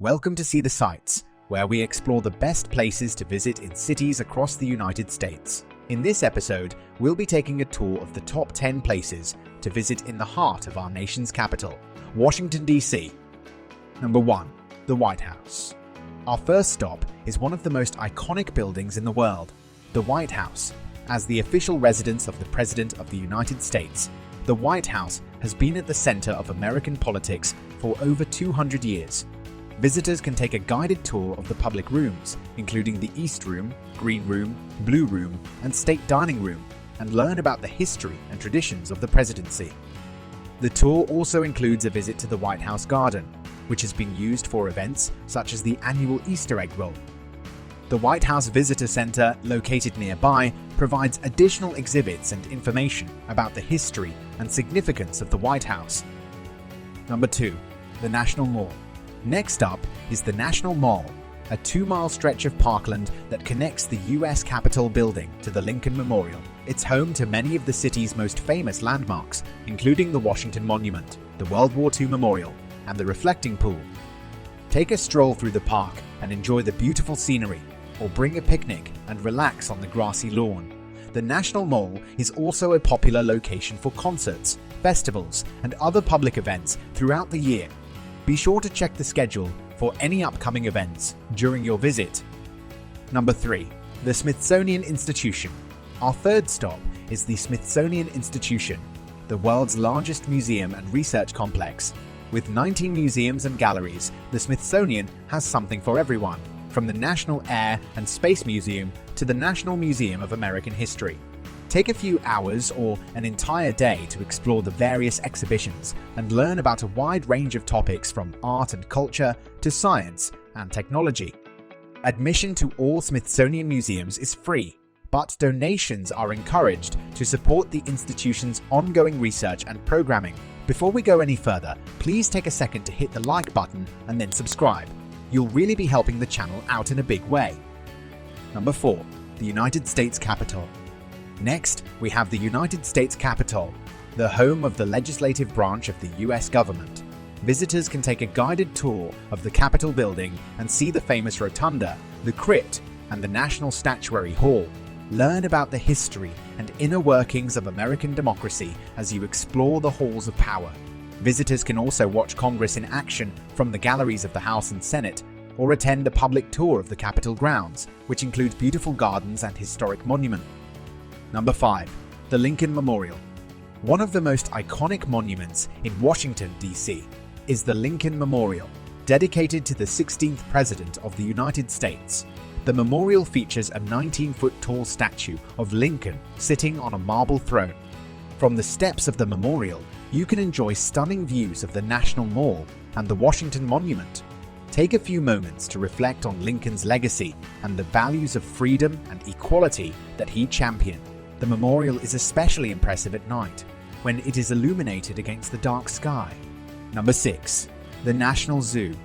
Welcome to See the Sights, where we explore the best places to visit in cities across the United States. In this episode, we'll be taking a tour of the top 10 places to visit in the heart of our nation's capital, Washington, D.C. Number 1. The White House. Our first stop is one of the most iconic buildings in the world, the White House. As the official residence of the President of the United States, the White House has been at the center of American politics for over 200 years. Visitors can take a guided tour of the public rooms, including the East Room, Green Room, Blue Room, and State Dining Room, and learn about the history and traditions of the presidency. The tour also includes a visit to the White House Garden, which has been used for events such as the annual Easter egg roll. The White House Visitor Center, located nearby, provides additional exhibits and information about the history and significance of the White House. Number 2. The National Mall. Next up is the National Mall, a 2-mile stretch of parkland that connects the U.S. Capitol building to the Lincoln Memorial. It's home to many of the city's most famous landmarks, including the Washington Monument, the World War II Memorial, and the Reflecting Pool. Take a stroll through the park and enjoy the beautiful scenery, or bring a picnic and relax on the grassy lawn. The National Mall is also a popular location for concerts, festivals, and other public events throughout the year. Be sure to check the schedule for any upcoming events during your visit. Number 3. The Smithsonian Institution. Our third stop is the Smithsonian Institution, the world's largest museum and research complex. With 19 museums and galleries, the Smithsonian has something for everyone, from the National Air and Space Museum to the National Museum of American History. Take a few hours or an entire day to explore the various exhibitions and learn about a wide range of topics from art and culture to science and technology. Admission to all Smithsonian museums is free, but donations are encouraged to support the institution's ongoing research and programming. Before we go any further, please take a second to hit the like button and then subscribe. You'll really be helping the channel out in a big way. Number 4. The United States Capitol. Next, we have the United States Capitol, the home of the legislative branch of the U.S. government. Visitors can take a guided tour of the Capitol building and see the famous rotunda, the crypt, and the National Statuary Hall. Learn about the history and inner workings of American democracy as you explore the halls of power. Visitors can also watch Congress in action from the galleries of the House and Senate, or attend a public tour of the Capitol grounds, which includes beautiful gardens and historic monuments. Number 5. The Lincoln Memorial. One of the most iconic monuments in Washington, D.C. is the Lincoln Memorial, dedicated to the 16th President of the United States. The memorial features a 19-foot-tall statue of Lincoln sitting on a marble throne. From the steps of the memorial, you can enjoy stunning views of the National Mall and the Washington Monument. Take a few moments to reflect on Lincoln's legacy and the values of freedom and equality that he championed. The memorial is especially impressive at night, when it is illuminated against the dark sky. Number 6. The National Zoo.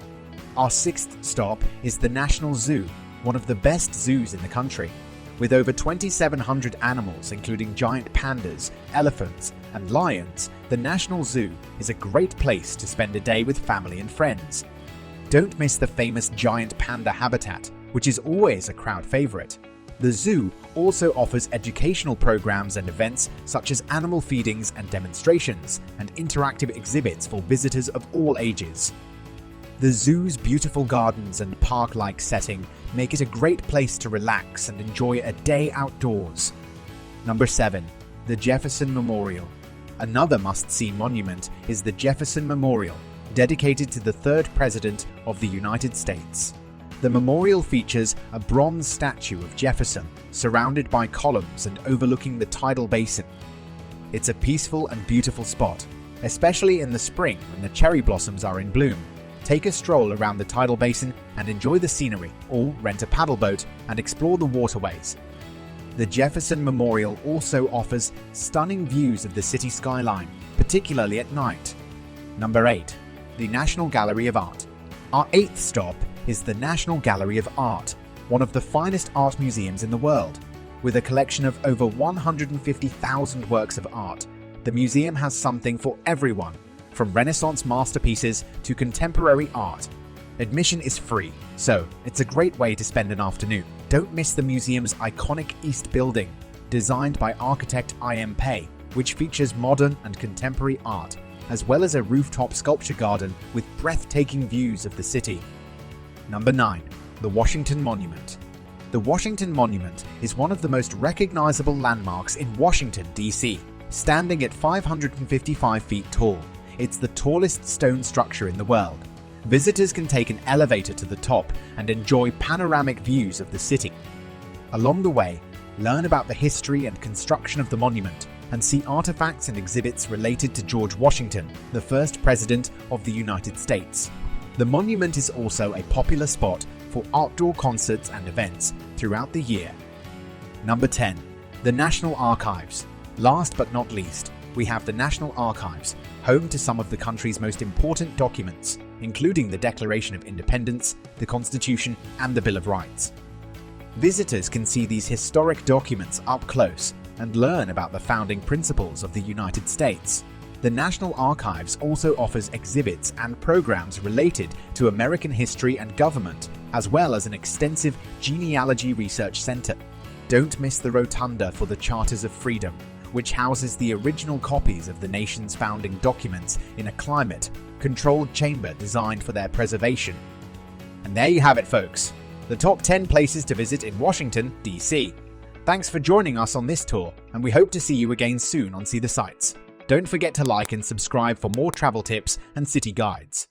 Our sixth stop is the National Zoo, one of the best zoos in the country. With over 2,700 animals, including giant pandas, elephants, and lions, the National Zoo is a great place to spend a day with family and friends. Don't miss the famous giant panda habitat, which is always a crowd favorite. The zoo also offers educational programs and events such as animal feedings and demonstrations, and interactive exhibits for visitors of all ages. The zoo's beautiful gardens and park-like setting make it a great place to relax and enjoy a day outdoors. Number 7. The Jefferson Memorial. Another must-see monument is the Jefferson Memorial, dedicated to the 3rd President of the United States. The memorial features a bronze statue of Jefferson, surrounded by columns and overlooking the tidal basin. It's a peaceful and beautiful spot, especially in the spring when the cherry blossoms are in bloom. Take a stroll around the tidal basin and enjoy the scenery, or rent a paddle boat and explore the waterways. The Jefferson Memorial also offers stunning views of the city skyline, particularly at night. Number 8. The National Gallery of Art. Our 8th stop is the National Gallery of Art, one of the finest art museums in the world. With a collection of over 150,000 works of art, the museum has something for everyone, from Renaissance masterpieces to contemporary art. Admission is free, so it's a great way to spend an afternoon. Don't miss the museum's iconic East Building, designed by architect I.M. Pei, which features modern and contemporary art, as well as a rooftop sculpture garden with breathtaking views of the city. Number 9. The Washington Monument. The Washington Monument is one of the most recognizable landmarks in Washington, D.C., standing at 555 feet tall. It's the tallest stone structure in the world. Visitors can take an elevator to the top and enjoy panoramic views of the city. Along the way, learn about the history and construction of the monument and see artifacts and exhibits related to George Washington, the first president of the United States. The monument is also a popular spot for outdoor concerts and events throughout the year. Number 10. The National Archives. Last but not least, we have the National Archives, home to some of the country's most important documents, including the Declaration of Independence, the Constitution, and the Bill of Rights. Visitors can see these historic documents up close and learn about the founding principles of the United States. The National Archives also offers exhibits and programs related to American history and government, as well as an extensive genealogy research center. Don't miss the Rotunda for the Charters of Freedom, which houses the original copies of the nation's founding documents in a climate-controlled chamber designed for their preservation. And there you have it, folks. The top 10 places to visit in Washington, D.C. Thanks for joining us on this tour, and we hope to see you again soon on See the Sights. Don't forget to like and subscribe for more travel tips and city guides.